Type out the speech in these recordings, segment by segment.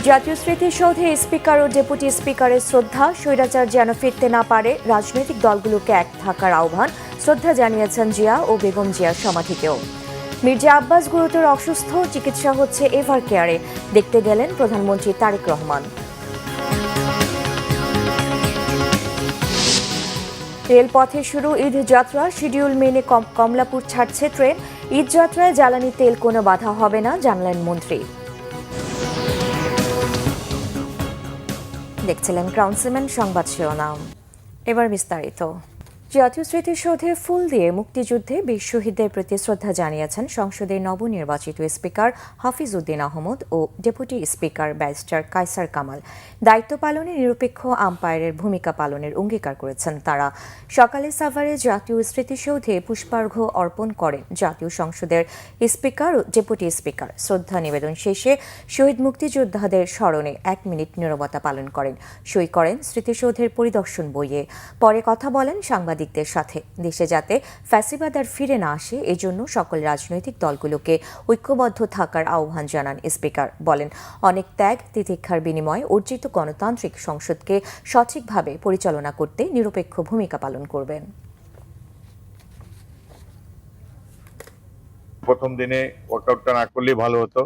জাতীয় স্মৃতিসৌধে স্পিকার ও ডেপুটি স্পিকারের শ্রদ্ধা, স্বৈরাচার যেন ফিরতে না পারে রাজনৈতিক দলগুলোকে এক থাকার আহ্বান। শ্রদ্ধা জানিয়েছেন জিয়া ও বেগম জিয়ার সমাধিতেও। মির্জা আব্বাস গুরুতর অসুস্থ, চিকিৎসা হচ্ছে এভার কেয়ারে। দেখতে গেলেন প্রধানমন্ত্রী তারেক রহমান। রেলপথে শুরু ঈদ যাত্রা, শিডিউল মেনে কমলাপুর ছাড়ছে ট্রেন। ঈদ যাত্রায় জ্বালানি তেল কোনো বাধা হবে না, জানালেন মন্ত্রী। দেখছিলেন ক্রাউন সিমেন্ট সংবাদ শিরোনাম, এবার বিস্তারিত। জাতীয় স্মৃতিসৌধে ফুল দিয়ে মুক্তিযুদ্ধে বীর শহীদদের প্রতি শ্রদ্ধা জানিয়েছেন সংসদের নবনির্বাচিত স্পিকার হাফিজ উদ্দিন আহমদ ও deputy speaker barrister Kaiser Kamal. দায়িত্ব পালনে নিরপেক্ষ আম্পায়ারের ভূমিকা পালনের অঙ্গীকার করেছেন তারা। সকালে সাভারে জাতীয় স্মৃতিসৌধে পুষ্পার্ঘ্য অর্পণ করেন জাতীয় সংসদের স্পিকার ও ডেপুটি স্পিকার। শ্রদ্ধা নিবেদন শেষে শহীদ মুক্তিযোদ্ধাদের স্মরণে 1 মিনিট নীরবতা পালন করেন, সই করেন স্মৃতিসৌধের পরিদর্শন বইয়ে। পরে কথা বলেন সাংবাদিকদের সাথে। দেশে যাতে ফ্যাসিবাদ আর ফিরে না আসে, এজন্য সকল রাজনৈতিক দলগুলোকে ঐক্যবদ্ধ থাকার আহ্বান জানান স্পিকার। বলেন, অনেক ত্যাগ তিতিক্ষার বিনিময়ে অর্জিত গণতান্ত্রিক সংসদকে সঠিকভাবে পরিচালনা করতে নিরপেক্ষ ভূমিকা পালন করবেন। প্রথম দিনে ওয়াকআউটটা না করলেই ভালো হতো।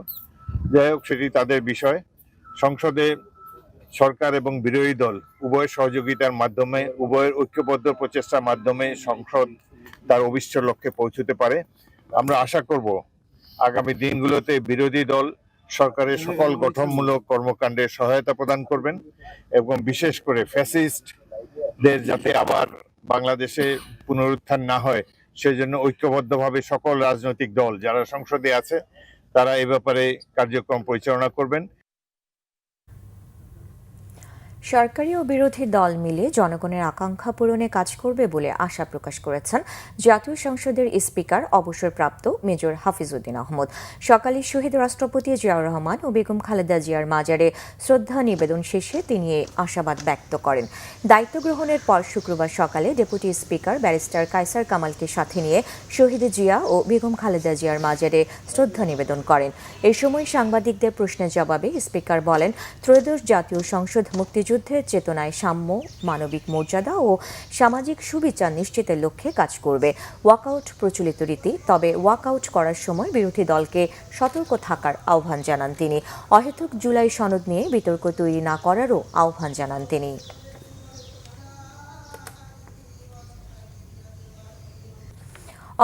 যাই হোক, সেটি তাদের বিষয়। সংসদে সরকার এবং বিরোধী দল উভয়ের সহযোগিতার মাধ্যমে, উভয়ের ঐক্যবদ্ধ প্রচেষ্টার মাধ্যমে সংসদ তার অভিষ্ট লক্ষ্যে পৌঁছতে পারে। আমরা আশা করব আগামী দিনগুলোতে বিরোধী দল সরকারের সকল গঠনমূলক কর্মকাণ্ডে সহায়তা প্রদান করবেন এবং বিশেষ করে ফ্যাসিস্টদের যাতে আবার বাংলাদেশে পুনরুত্থান না হয় সেজন্য ঐক্যবদ্ধভাবে সকল রাজনৈতিক দল যারা সংসদে আছে তারা এ ব্যাপারে কার্যক্রম পরিচালনা করবেন। সরকারি ও বিরোধী দল মিলে জনগণের আকাঙ্ক্ষা পূরণে কাজ করবে বলে আশা প্রকাশ করেছেন জাতীয় সংসদের স্পিকার অবসরপ্রাপ্ত মেজর হাফিজ উদ্দিন আহমদ। সকালে শহীদ রাষ্ট্রপতি জিয়াউর রহমান ও বেগম খালেদা জিয়ার মাজারে শ্রদ্ধা নিবেদন শেষে তিনি এ আশাবাদ ব্যক্ত করেন। দায়িত্ব গ্রহণের পর শুক্রবার সকালে ডেপুটি স্পিকার ব্যারিস্টার কায়সার কামালকে সাথে নিয়ে শহীদ জিয়া ও বেগম খালেদা জিয়ার মাজারে শ্রদ্ধা নিবেদন করেন। এই সময় সাংবাদিকদের প্রশ্নের জবাবে স্পিকার বলেন, ত্রয়োদশ জাতীয় সংসদ মুক্তিযুদ্ধের চেতনায় সাম্য, মানবিক মর্যাদা ও সামাজিক সুবিচার নিশ্চিতের লক্ষ্যে কাজ করবে। ওয়াকআউট প্রচলিত রীতি, তবে ওয়াকআউট করার সময় বিরোধী দলকে সতর্ক থাকার আহ্বান জানান তিনি। অহেতুক জুলাই সনদ নিয়ে বিতর্ক তৈরি না করারও আহ্বান জানান তিনি।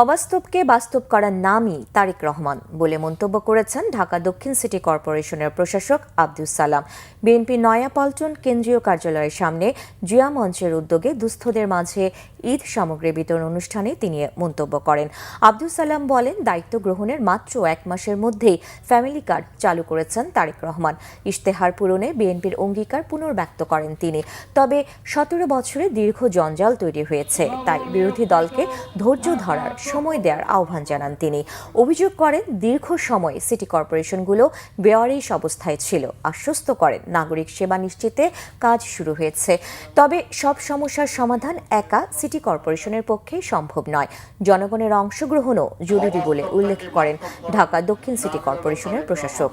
অবাস্তবকে বাস্তব করার নামই তারেক রহমান বলে মন্তব্য করেছেন ঢাকা দক্ষিণ সিটি কর্পোরেশনের প্রশাসক আব্দুস সালাম। বিএনপি নয়াপল্টন কেন্দ্রীয় কার্যালয়ের সামনে জিয়া মঞ্চের উদ্যোগে দুস্থদের মাঝে ঈদ সামগ্রী বিতরণ অনুষ্ঠানে তিনি মন্তব্য করেন। আব্দুস সালাম বলেন, দায়িত্ব গ্রহণের মাত্র 1 মাসের মধ্যেই ফ্যামিলি কার্ড চালু করেছেন তারেক রহমান। ইশতেহার পূরণে বিএনপির অঙ্গীকার পুনর্ব্যক্ত করেন তিনি। তবে 17 বছরে দীর্ঘ জঞ্জাল তৈরি হয়েছে, তাই বিরোধী দলকে ধৈর্য ধরার সময় দেওয়ার আহ্বান জানান তিনি। অভিযোগ করেন, দীর্ঘ সময় সিটি কর্পোরেশনগুলো বেওয়ারিশ অবস্থায় ছিল। আশ্বস্ত করেন, নাগরিক সেবা নিশ্চিতে কাজ শুরু হয়েছে। তবে সব সমস্যার সমাধান একা সিটি কর্পোরেশনের পক্ষে সম্ভব নয়। জনগণের অংশগ্রহণও জরুরি বলে উল্লেখ করেন ঢাকা দক্ষিণ সিটি কর্পোরেশনের প্রশাসক।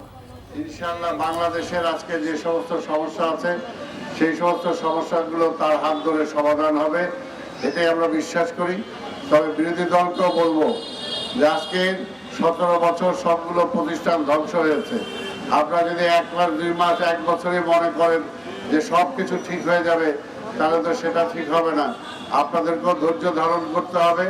ইনশাআল্লাহ বাংলাদেশের আজকে যে সমস্ত সমস্যা আছে সেই সমস্ত সমস্যাগুলো তার হাত ধরে সমাধান হবে, এটাই আমরা বিশ্বাস করি। তবে বিরোধী দলকেও বলবো যে আজকে 17 বছর সবগুলো প্রতিষ্ঠান ধ্বংস হয়েছে। আপনারা যদি 1 মাস 2 মাস 1 বছরই মনে করেন যে সব কিছু ঠিক হয়ে যাবে, তাহলে তো সেটা ঠিক হবে না। আপনাদেরকেও ধৈর্য ধারণ করতে হবে।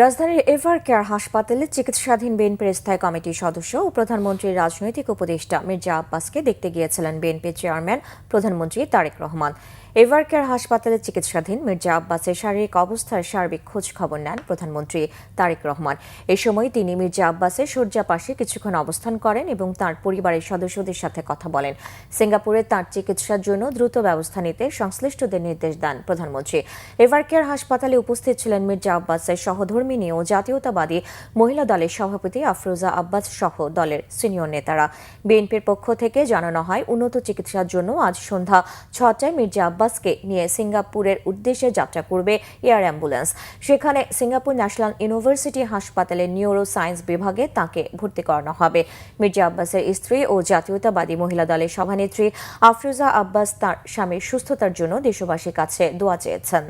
রাজধানীর এভার কেয়ার হাসপাতালে চিকিৎসাধীন বিএনপির স্থায়ী কমিটির সদস্য ও প্রধানমন্ত্রীর রাজনৈতিক উপদেষ্টা মির্জা আব্বাসকে দেখতে গিয়েছিলেন বিএনপির চেয়ারম্যান প্রধানমন্ত্রী তারেক রহমান। এভার কেয়ার হাসপাতালে চিকিৎসাধীন মির্জা আব্বাসের শারীরিক অবস্থার সার্বিক খোঁজ খবর নেন প্রধানমন্ত্রী তারেক রহমান। এ সময় তিনি মির্জা আব্বাসের শয্যা পাশে কিছুক্ষণ অবস্থান করেন এবং তার পরিবারের সদস্যদের সাথে কথা বলেন। সিঙ্গাপুরে তার চিকিৎসার জন্য দ্রুত ব্যবস্থা নিতে সংশ্লিষ্টদের নির্দেশ দেন প্রধানমন্ত্রী। এভার কেয়ার হাসপাতালে উপস্থিত ছিলেন মির্জা আব্বাসের সহধর্মিণী ও জাতীয়তাবাদী মহিলা দলের সভাপতি আফরোজা আব্বাস সহ দলের সিনিয়র নেতারা। বিএনপির পক্ষ থেকে জানানো হয়, উন্নত চিকিৎসার জন্য আজ সন্ধ্যা 6টায় মির্জা আব্বাসকে নিয়ে সিঙ্গাপুরের উদ্দেশ্যে যাত্রা করবে এয়ার অ্যাম্বুলেন্স। সেখানে সিঙ্গাপুর ন্যাশনাল ইউনিভার্সিটি হাসপাতালে নিউরো সায়েন্স বিভাগে তাকে ভর্তি করানো হবে। মির্জা আব্বাসের স্ত্রী ও জাতীয়তাবাদী মহিলা দলের সভানেত্রী আফরোজা আব্বাস তার স্বামীর সুস্থতার জন্য দেশবাসীর কাছে দোয়া চেয়েছেন।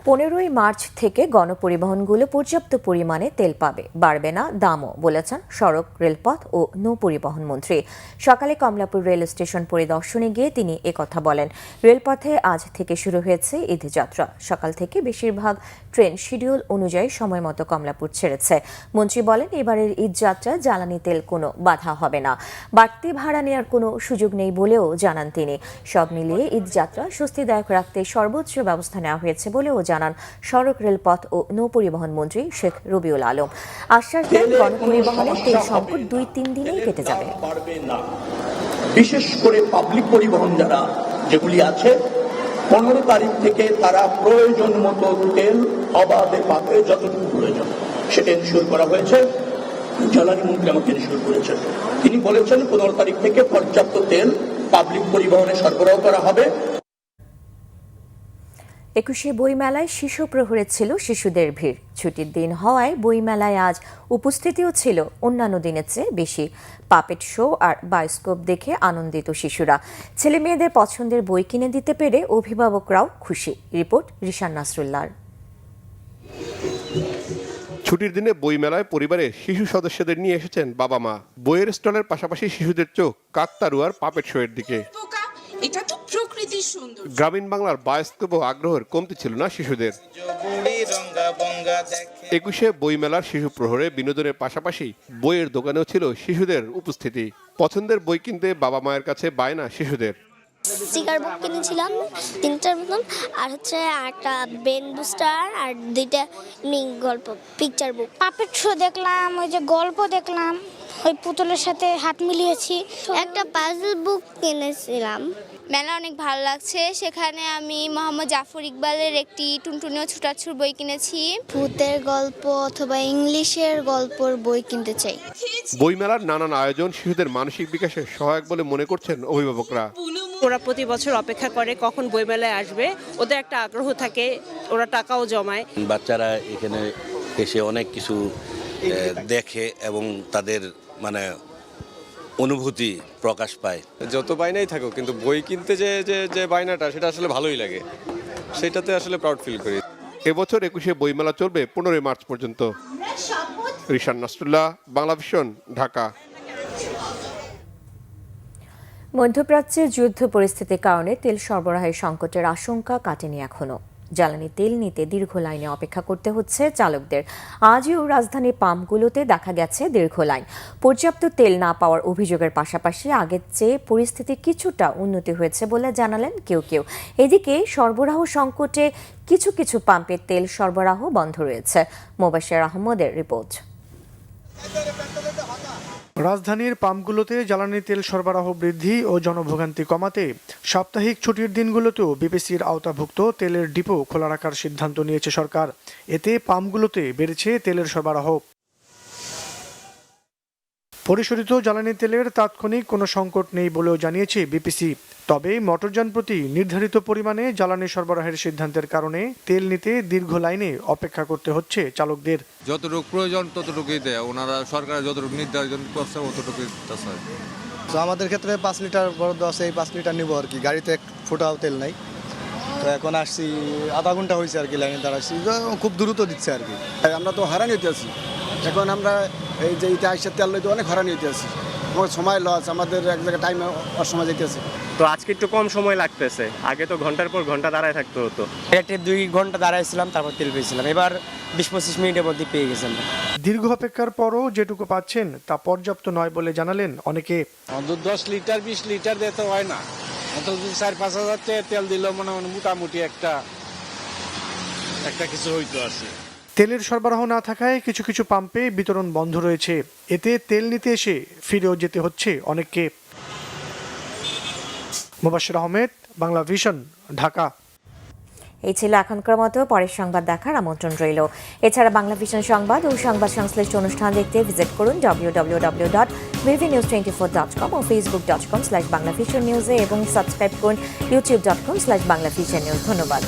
15ই মার্চ থেকে গণপরিবহনগুলো পর্যাপ্ত পরিমাণে তেল পাবে, বাড়বে না দামও, বলেছেন সড়ক, রেলপথ ও নৌপরিবহন মন্ত্রী। সকালে কমলাপুর রেল স্টেশন পরিদর্শনে গিয়ে তিনি একথা বলেন। রেলপথে আজ থেকে শুরু হয়েছে ঈদযাত্রা। সকাল থেকে বেশিরভাগ ট্রেন শিডিউল অনুযায়ী সময় মতো কমলাপুর ছেড়েছে। মন্ত্রী বলেন, এবারের ঈদযাত্রায় জ্বালানি তেল কোনো বাধা হবে না, বাড়তি ভাড়া নেওয়ার কোনো সুযোগ নেই বলেও জানান তিনি। সব মিলিয়ে ঈদযাত্রা স্বস্তিদায়ক রাখতে সর্বোচ্চ ব্যবস্থা নেওয়া হয়েছে বলেও জানান সড়ক, রেলপথ ও নৌপরিবহন মন্ত্রী শেখ রবিউল আলম। আশ্বাস দেন, গণপরিবহনের তেল সংকট 2-3 দিনেই কেটে যাবে। বিশেষ করে পাবলিক পরিবহন যারা যেগুলি আছে 15 তারিখ থেকে তারা প্রয়োজন মতো তেল অবাধে পাবে, যতটুকু প্রয়োজন সেটা এনশিওর করা হয়েছে। জ্বালানি মন্ত্রী আমাকে এনশিওর করেছেন, তিনি বলেছেন 15 তারিখ থেকে পর্যাপ্ত তেল পাবলিক পরিবহনে সরবরাহ করা হবে। 21শে বইমেলায় শিশু প্রহরে ছিল শিশুদের ভিড়। ছুটির দিন হওয়ায় বইমেলায় আজ উপস্থিতিও ছিল অন্যান্য দিনের চেয়ে বেশি। পাপেট শো আর বায়োস্কোপ দেখে আনন্দিত শিশুরা। ছেলে মেয়েদের পছন্দের বই কিনে দিতে পেরে অভিভাবকরাও খুশি। রিপোর্ট রিশান নাসরুল্লাহর। ছুটির দিনে বইমেলায় পরিবারের শিশু সদস্যদের নিয়ে এসেছেন বাবা মা। বইয়ের স্টলের পাশাপাশি শিশুদের চোখ কাকতাড়ুয়ার পাপেট শো এর দিকে। এটা তো প্রকৃতির সুন্দর। গ্রামীণ বাংলার বায়োস্কোপও আগ্রহের কমতি ছিল না শিশুদের। 21শে বইমেলার শিশু প্রহরে বিনোদনের পাশাপাশি বইয়ের দোকানেও ছিল শিশুদের উপস্থিতি। পছন্দের বই কিনতে বাবা মায়ের কাছে বায়না শিশুদের। স্টিকার বুক কিনেছিলাম 3টার মতন, আর হচ্ছে একটা ব্রেন বুস্টার আর 2টা গল্প পিকচার বুক। পাপেট শো দেখলাম, ওই যে গল্প দেখলাম, ওই পুতুলের সাথে হাত মিলিয়েছি। একটা পাজল বুক কিনেছিলাম। মেলা অনেক ভালো লাগছে। সেখানে আমি মোহাম্মদ জাফর ইকবালের একটি টুনটুনি ও ছোটাছুর বই কিনেছি। ভূতের গল্প অথবা ইংলিশের গল্পর বই কিনতে চাই। বইমেলার নানান আয়োজন শিশুদের মানসিক বিকাশে সহায়ক বলে মনে করছেন অভিভাবকরা। ওরা প্রতি বছর অপেক্ষা করে কখন বইমেলায় আসবে, ওদের একটা আগ্রহ থাকে, ওরা টাকাও জমায়। বাচ্চারা এখানে এসে অনেক কিছু দেখে এবং তাদের অনুভূতি প্রকাশ পায়। যত বায়নাই থাকুক, কিন্তু বই কিনতে যে বায়নাটা, সেটা আসলে ভালোই লাগে, সেটাতে আসলে প্রাউড ফিল করি। এবছর 21শে বইমেলা চলবে 15 মার্চ পর্যন্ত। রিশান নাসরুল্লাহ, বাংলাভিশন, ঢাকা। মধ্যপ্রাচ্যে যুদ্ধ পরিস্থিতির কারণে তেল সরবরাহের সংকটের আশঙ্কা কাটেনি এখনো। জ্বালানি তেল নিতে দীর্ঘ লাইনে অপেক্ষা করতে হচ্ছে চালকদের। আজও রাজধানীর পাম্পগুলোতে দেখা গেছে দীর্ঘ লাইন। পর্যাপ্ত তেল না পাওয়ার অভিযোগের পাশাপাশি আগের চেয়ে পরিস্থিতি কিছুটা উন্নতি হয়েছে বলে জানালেন কেউ কেউ। এদিকে সরবরাহ সংকটে কিছু কিছু পাম্পের তেল সরবরাহ বন্ধ রয়েছে। মোবাশ্বের আহমদের রিপোর্ট। রাজধানীর পাম্পগুলোতে জ্বালানি তেল সরবরাহ বৃদ্ধি ও জনভোগান্তি কমাতে সাপ্তাহিক ছুটির দিনগুলোতেও বিপিসির আওতাভুক্ত তেলের ডিপো খোলা রাখার সিদ্ধান্ত নিয়েছে সরকার। এতে পাম্পগুলোতে বেড়েছে তেলের সরবরাহ। পরিশোধিত জ্বালানি তেলের তাৎক্ষণিক কোনো সংকট নেই বলেও জানিয়েছে বিপিসি। তবে মোটরযান প্রতি নির্ধারিত পরিমাণে জ্বালানি সরবরাহের সিদ্ধান্তের কারণে তেল নিতে দীর্ঘ লাইনে অপেক্ষা করতে হচ্ছে চালকদের। যতটুকু প্রয়োজন ততটুকুই দেয় ওনারা, সরকার যতটুকু নির্ধারণ করছে অতটুকুই। তো আমাদের ক্ষেত্রে 5 লিটার বরাদ্দ আছে, এই 5 লিটার নিব আর কি। গাড়িতে এক ফোঁটাও তেল নাই, তো এখন আসছি, আধা ঘন্টা হয়েছে আর কি লাইনে দাঁড়াচ্ছি। খুব দ্রুত দিচ্ছে আর কি। আমরা তো হারানি হইতে আছি, এখন আমরা এই যে ইটা আইসা তেল লইতে অনেক হারানি হইতে আছি। আমার সময় লস, আমাদের এক জায়গায় টাইমে অসময় যেতে আছে। তো আজকে একটু কম সময় লাগতেছে, আগে তো ঘন্টার পর ঘন্টা দাঁড়ায় থাকতে হতো। একটা 2 ঘন্টা দাঁড়াইছিলাম, তারপর তেল পেয়েছিলাম। এবার 20-25 মিনিটের মধ্যে পেয়ে গেছেন। দীর্ঘ অপেক্ষার পরও যেটুকু পাচ্ছেন তা পর্যাপ্ত নয় বলে জানালেন অনেকে। 10 লিটার 20 লিটার দিতে হয় না, অন্তত 4-5 হাজার তেল দিলেও মোটামুটি একটা কিছু হইতো আছে। তেলের সরবরাহ না থাকায় কিছু কিছু পাম্পে বিতরণ বন্ধ রয়েছে। এতে তেল নিতে এসে ফিরেও যেতে হচ্ছে অনেককে। মোবাশ্বের আহমেদ, বাংলাভিশন, ঢাকা। এই ছিল এখনকার মতো, পরের সংবাদ দেখার আমন্ত্রণ রইল। এছাড়া বাংলা ভিশন সংবাদ ও সংবাদ সংশ্লিষ্ট অনুষ্ঠান দেখতে ভিজিট করুন www.vvnews24.com ও facebook.com/banglavisionnews এবং সাবস্ক্রাইব করুন youtube.com/banglavisionnews। ধন্যবাদ।